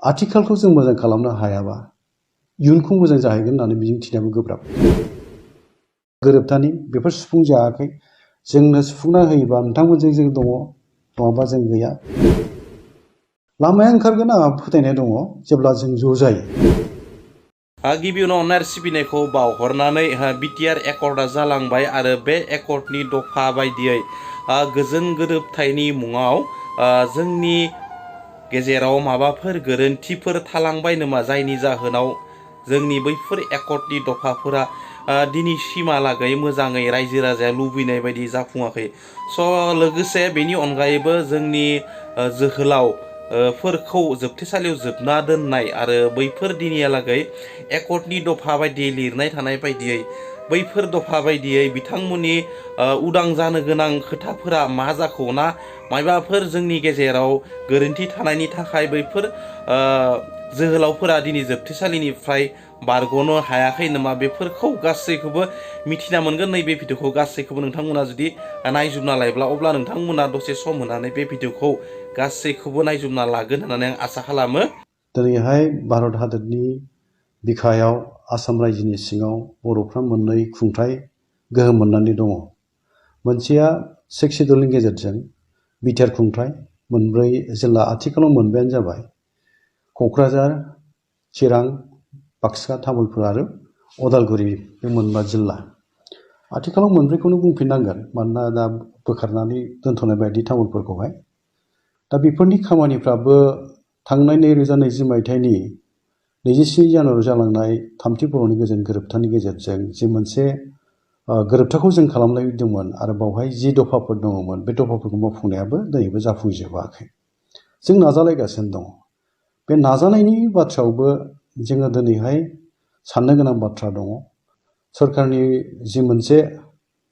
आथिखालखौ जों मोजां खालामनो हायाबा इयुनखौ मोजां जाहैगोन होननानै मिजिंथिनायाबो गोब्राब। गोरोबथानि बेफोर सुफुं जायाखै। जोंनो सुफुंना होयोबा नोंथांमोनजों जों दङ, नङाबा जों गैया। लामाया ओंखारगोन आंहा फोथायनाय दङ जेब्ला जों ज' जायो। गिबियावनो अननाय आरो सिबिनायखौ बावहरनानै बिटिआर एकर्डआ जालांबाय आरो बे एकर्डनि दफा बायदियै गोजोन गोरोबथायनि मुङाव जोंनि गेजेराव माबाफोर गोरोन्थिफोर थालांबाय नामा, जायनि जाहोनाव जोंनि बैफोर एकर्डनि दफाफोरा दिनैसिमहालागै मोजाङै रायजो राजाया लुबैनाय बायदि जाफुङाखै। लोगोसे बेनि अनगायैबो जोंनि जोहोलाव फोरखौ जोबथेसालियाव जोबना दोननाय आरो बैफोर दिनैहालागै एकर्डनि दफा बायदियै लिरनाय थानाय बायदियै बैफोर दफा बायदियै बिथांमोननि उदां जानो गोनां खोथाफोरा मा जाखोना मायबाफोर जोंनि गेजेराव गोरोन्थि थानायनि थाखाय बैफोर जोहोलावफोरा दिनै जोबथेसालिनिफ्राय बारग'नो हायाखै नामा, बेफोरखौ गासैखौबो मिथिना मोनगोन। नैबे भिडिअखौ गासैखौबो नोंथांमोना जुदि नायजोबना लायोब्ला अब्ला नोंथांमोना दसे सम होनानै बे भिडिअखौ गासैखौबो नायजोबना लागोन होननानै आं आसा खालामो। दिनैहाय भारत हादरनि बिखायाव आसाम रायजोनि सिङाव बर'फ्रा मोननै खुंथाइ गोहो मोननानै दङ। मोनसेया 6 सिडिउलनि गेजेरजों बिटिआर खुंथाइ, मोनब्रै जिल्ला आथिखालाव मोनबायानो जाबाय। क'क्राझार, चिरां, बाक्सा, तामुलपुर आरो अदालगुरि, बे मोनबा जिल्ला। आथिखालाव मोनब्रैखौनो बुंफिननांगोन, मानोना दा बोखारनानै दोनथ'नाय बायदि तामुलपुरखौहाय। दा बेफोरनि खामानिफ्राबो थांनाय 2020 मायथाइनि 27 जानुवारियाव जालांनाय थामथि बर'नि गोजोन गोरोबथानि गेजेरजों जि मोनसे गोरोबथाखौ जों खालामलायदोंमोन आरो बावहाय जि दफाफोर दङमोन, बे दफाफोरखौ मावफुंनायाबो दिनैबो जाफुंजोबाखै। जों नाजालायगासिनो दङ। बे नाजानायनि बाथ्रायावबो जोङो दिनैहाय साननो गोनां बाथ्रा दङ। सरकारनि जि मोनसे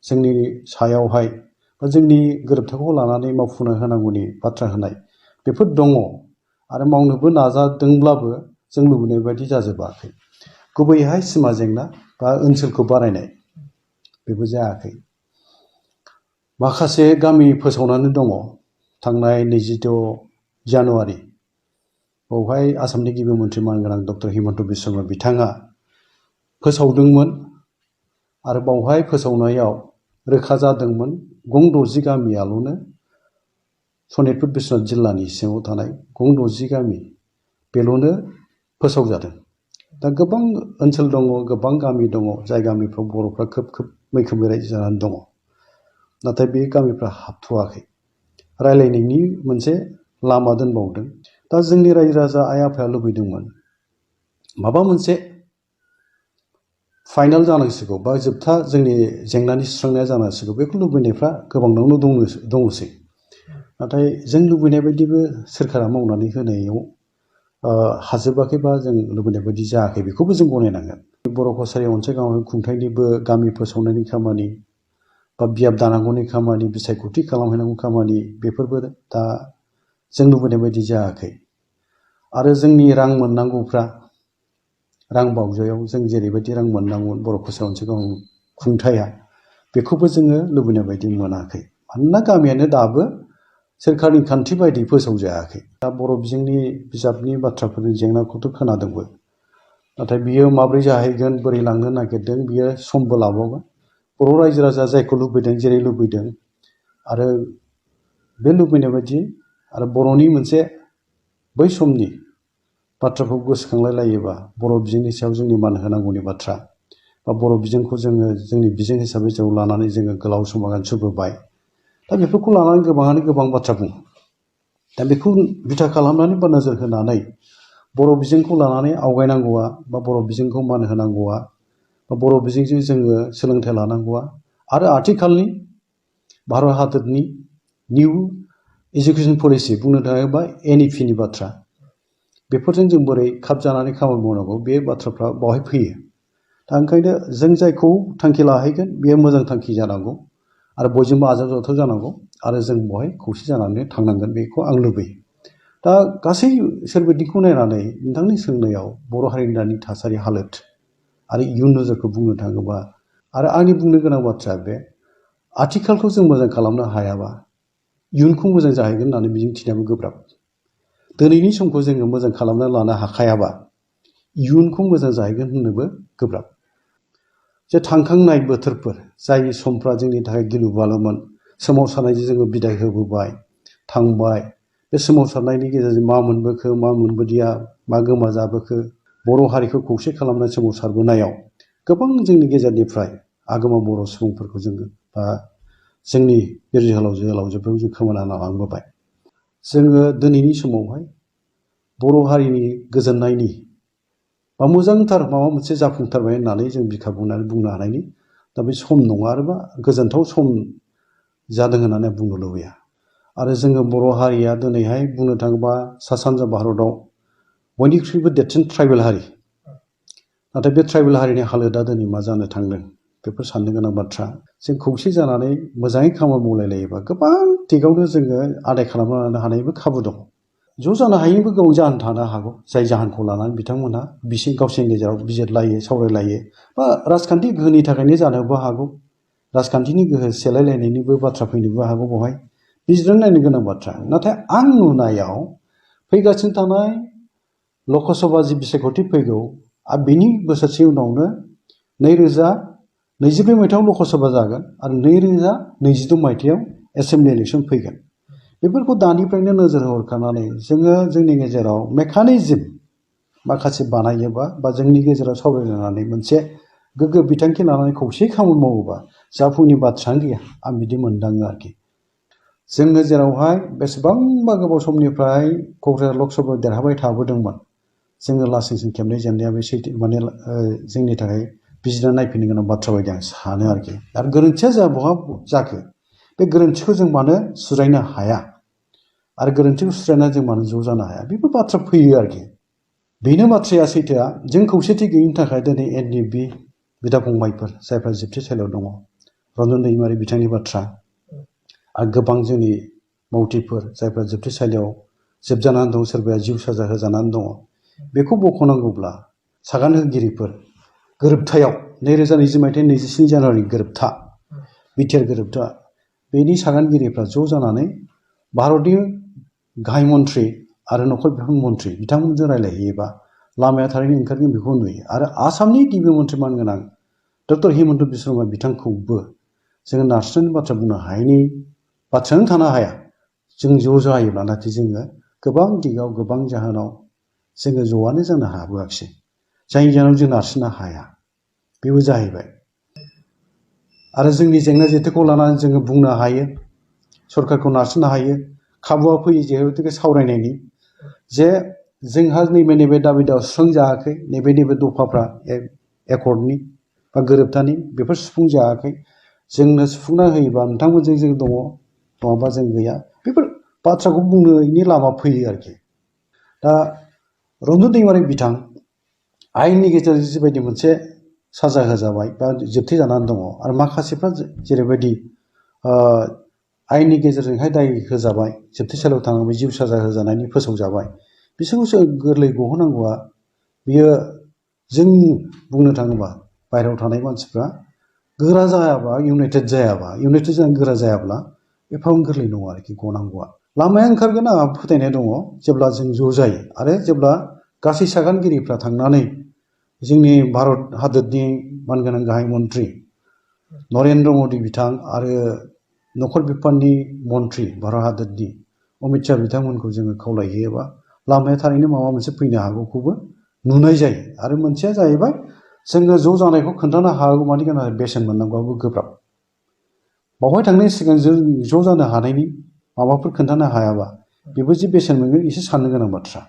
जोंनि सायावहाय बा जोंनि गोरोबथाखौ लानानै मावफुंनो होनांगौनि बाथ्रा होनाय, बेफोर दङ आरो मावनोबो नाजादोंब्लाबो जों लुबैनाय बायदि जाजोबाखै। गुबैयैहाय सिमा जेंना बा ओनसोलखौ बारायनाय, बेबो जायाखै। माखासे गामि फोसावनानै दङ। थांनाय 26 जानुवारि बावहाय आसामनि गिबि मन्थ्रि मानगोनां डक्टर हिमन्त बिश्व शर्मा बिथाङा फोसावदोंमोन आरो बावहाय फोसावनायाव रोखा जादोंमोन गं 60 गामियाल'नो सनितपुर बिश्वनाथ जिल्लानि सिङाव थानाय गं 60 गामि बेल'नो फोसावजादों। दा गोबां ओनसोल दङ, गोबां गामि दङ, जाय गामिफ्राव बर'फ्रा खोब मैखोमै रायजो जानानै दङ, नाथाय बे गामिफ्रा हाबथ'वाखै। रायलायनायनि मोनसे लामा दोनबावदों। दा जोंनि रायजो राजा आइ आफाया लुबैदोंमोन माबा मोनसे फाइनाल जानांसिगौ बा जोबथा जोंनि जेंनानि सुस्रांनाया जानांसिगौ। बेखौ लुबैनायफ्रा गोबांनावनो दङसै। नाथाय जों लुबैनाय बायदिबो सोरखारा मावनानै होनायाव हाजोबाखै बा जों लुबैनाय बायदि जायाखै, बेखौबो जों गनायनांगोन। बर' कसारि अनसायग्रा खुंथाइनिबो गामि फोसावनायनि खामानि बा बियाब दानांगौनि खामानि, बिसायख'थि खालामहैनांगौ खामानि, बेफोरबो दा जों लुबैनाय बायदि जायाखै। आरो जोंनि रां मोननांगौफ्रा, रां बावजायाव जों जेरैबायदि रां मोननांगौमोन बर' कसारि अनसायग्रा खुंथाइया, बेखौबो जोङो लुबैनाय बायदि मोनाखै। मानोना गामियानो दाबो सोरखारनि खान्थि बायदि फोसावजायाखै। दा बर' बिजोंनि बिजाबनि बाथ्राफोरनि जेंनाखौथ' खोनादोंबो, नाथाय बियो माब्रै जाहैगोन, बोरै लांनो नागिरदों, बियो समबो लाबावगोन। बर' रायजो राजा जायखौ लुबैदों, जेरै लुबैदों, आरो बे लुबैनाय बायदि आरो बर'नि मोनसे बै समनि बाथ्राखौ गोसोखांलाय लायोबा बर' बिजोंनि सायाव जोंनि मान होनांगौनि बाथ्रा, बा बर' बिजोंखौ जोङो जोंनि बिजों हिसाबै जौ लानानै जोङो गोलाव समागान सुरबोबाय। दा बेफोरखौ लानानै गोबाङानो गोबां बाथ्रा बुङो। दा बेखौ बिथा खालामनानै बा नोजोर होनानै बर' बिजोंखौ लानानै आवगायनांगौआ बा बर' बिजोंखौ मान होनांगौआ बा बर' बिजोंजों जोङो सोलोंथाइ लानांगौआ आरो आथिखालनि भारत हादरनि निउ एजुकेसन पलिसि बुंनो थाङोबा NEP नि बाथ्रा, बेफोरजों जों बोरै खाब जानानै खामानि मावनांगौ, बे बाथ्राफ्रा बावहाय फैयो। दा ओंखायनो जों जायखौ थांखि लाहैगोन बेयो मोजां थांखि जानांगौ आरो बयजोंबो आजावजाथाव जानांगौ आरो जों बेवहाय खौसे जानानै थांनांगोन, बेखौ आं लुबैयो। दा गासै सोरबिथिंखौ नायनानै नोंथांनि सोंनायाव बर' हारिनि दानि थासारि हालोद आरो इयुन नोजोरखौ बुंनो थाङोबा आरो आंनि बुंनो गोनां बाथ्राया बे, आथिखालखौ जों मोजां खालामनो हायाबा इयुनखौ मोजां जाहैगोन होननानै मिजिंथिनायाबो गोब्राब। दिनैनि समखौ जोङो मोजां खालामना लानो हाखायाबा इयुनखौ मोजां जाहैगोन होननोबो गोब्राब। जे थांखांनाय बोथोरफोर जाय समफ्रा जोंनि थाखाय गिलु बालुमोन, सोमावसारनायजों जोङो बिदाय होबोबाय थांबाय, बे सोमावसारनायनि गेजेरजों मा मोनबोखो मा मोनबोदिया, मा गोमाजाबोखो, बर' हारिखौ खौसे खालामनानै सोमावसारबोनायाव गोबां जोंनि गेजेरनिफ्राय आगोमा बर' सुबुंफोरखौ जोङो बा जोंनि बिर जोहोलावजोफोरखौ जों खोमाना लांबोबाय। जोङो दिनैनि समावहाय बर' हारिनि गोजोननायनि बा मोजांथार माबा मोनसे जाफुंथारबाय होननानै जों बिखा बुंनानै बुंनो हानायनि दा बे सम नङा आरोबा गोजोनथाव सम जादों होननानै बुंनो लुबैया। आरो जोङो बर' हारिया दिनैहाय बुंनो थाङोबा सा सानजा भारताव बयनिख्रुइबो देरसिन ट्राइबेल हारि। नाथाय बे ट्राइबेल हारिनि हालोदा दिनै मा जानो थांदों बेफोर साननो गोनां बाथ्रा। जों खौसे जानानै मोजाङै खामानि मावलायलायोबा गोबां दिगावनो जोङो आदाय खालामना लानो हानायबो खाबु दं। ज' जानो हायैनिबो गोबां जाहोन थानो हागौ, जाय जाहोनखौ लानानै बिथांमोनहा गावसोरनि गेजेराव बिजिरलायो सावरायलायो, बा राजखान्थि गोहोनि थाखायनो जानोबो हागौ, राजखान्थिनि गोहो सेलायलायनायनिबो बाथ्रा फैनोबो हागौ। बेवहाय बिजिरनानै नायनो गोनां बाथ्रा। नाथाय आं नुनायाव फैगासिनो थानाय लकसभा जि बिसायख'थि फैगौ आरो बिनि बोसोरसे उनावनो 2024 मायथाइयाव लकसभा जागोन आरो 2026 मायथाइयाव एसेम्बलि इलेक्सन फैगोन। बेफोरखौ दानिफ्रायनो नोजोर होखानानै जोङो जोंनि गेजेराव मेकानिजम माखासे बानायोबा बा जोंनि गेजेराव सावरायलायनानै मोनसे गोग्गो बिथांखि लानानै खौसेयै खामानि मावोबा जाफुंनि बाथ्रायानो गैया, आं बिदि मोनदाङो आरोखि। जोङो जेरावहाय बेसेबांबा गोबाव समनिफ्राय क'क्राझार लकसभायाव देरहाबाय थाबोदोंमोन, जोङो लासैसिन खेबनै जेननाया बे सैथो माने जोंनि थाखाय बिजिरना नायफिननो गोनां बाथ्रा बायदि आं सानो आरोखि। आरो गोरोन्थिया बहा जाखो, बे गोरोन्थिखौ जों मानो सुद्रायनो हाया आरो गोरोन्थिखौ सुद्रायनानै जों मानो ज' जानो हाया, बेफोर बाथ्रा फैयो आरोखि। बेनो बाथ्राया सैथोआ। जों खौसेथि गैयिनि थाखाय दिनै NDP बिदा फंबायफोर जायफ्रा जोबथेसालियाव दङ, रन्जन दैमारि बिथांनि बाथ्रा आरो गोबां जोंनि मावथिफोर जायफ्रा जोबथेसालियाव जोबजानानै दं, सोरबाया जिउ साजा होजानानै दङ, बेखौ बख'नांगौब्ला सागान होगिरिफोर गोरोबथायाव 2020 मायथाइनि 27 जानुवारि गोरोबथा, बिटिआर गोरोबथा, बेनि सागानगिरिफ्रा ज' जानानै भारतनि गाहाय मन्थ्रि आरो नखर बिफान मन्थ्रि बिथांमोनजों रायज्लायहैयोबा लामाया थारैनो ओंखारगोन बेखौ नुयो। आरो आसामनि गिबि मन्थ्रि मानगोनां डक्टर हिमन्त बिश्व शर्मा बिथांखौबो जोङो नारसिननायनि बाथ्रा बुंनो हायैनि बाथ्रायानो थानो हाया। जों ज' जायोब्ला, नाथाय जोङो गोबां दिगाव गोबां जाहोनाव जोङो ज'आनो जानो हाबोआखिसै, जायनि जाहोनाव जों नारसिननो हाया, बेबो जाहैबाय। आरो जोंनि जेंना जेथोखौ लानानै जोङो बुंनो हायो, सरकारखौ नारसिननो हायो, खाबुआ फैयो जिहेतु सावरायनायनि जे जोंहा नैबे दाबि दावा सुस्रांजायाखै, नैबे दफाफ्रा एकर्डनि बा गोरोबथानि बेफोर सुफुंजायाखै, जोंनो सुफुंना होयोबा नोंथांमोनजों जों दङ, नङाबा जों गैया, बेफोर बाथ्राखौ बुंनायनि लामा फैयो आरोखि। दा रन्जन दैमारि बिथां आयेननि गेजेरजों जिबायदि मोनसे साजा होजाबाय बा जोबथेजानानै दङ, आरो माखासेफ्रा जेरैबायदि आयेननि गेजेरजोंहाय दाय होजाबाय, जोबथेसालियाव थांनानै जिउ साजा होजानायनि फोसावजाबाय, बिसोरखौ गोरलै गहोनांगौआ बियो जों बुंनो थाङोबा बायह्रायाव थानाय मानसिफ्रा गोरा जायाबा, इउनाइटेड जानानै गोरा जायाब्ला एफाबां गोरलै नङा आरोखि गनांगौआ। लामाया ओंखारगोन आंहा फोथायनाय दङ, जेब्ला जों ज' जायो आरो जेब्ला गासै सागानगिरिफ्रा थांनानै जोंनि भारत हादरनि मानगोनां गाहाय मन्थ्रि नरेन्द्र मदि बिथां आरो नखर बिफाननि मन्थ्रि भारत हादरनि अमित शाह बिथांमोनखौ जोङो खावलायहैयोबा लामाया थारैनो माबा मोनसे फैनो हागौखौबो नुनाय जायो। आरो मोनसेया जाहैबाय जोङो ज' जानायखौ खोन्थानो हागौ, मानि गोनां बेसेन मोननांगौआबो गोब्राब। बावहाय थांनायनि सिगां जों ज' जानो हानायनि माबाफोर खोन्थानो हायाबा बेबो जे बेसेन मोनगोन एसे साननो गोनां बाथ्रा।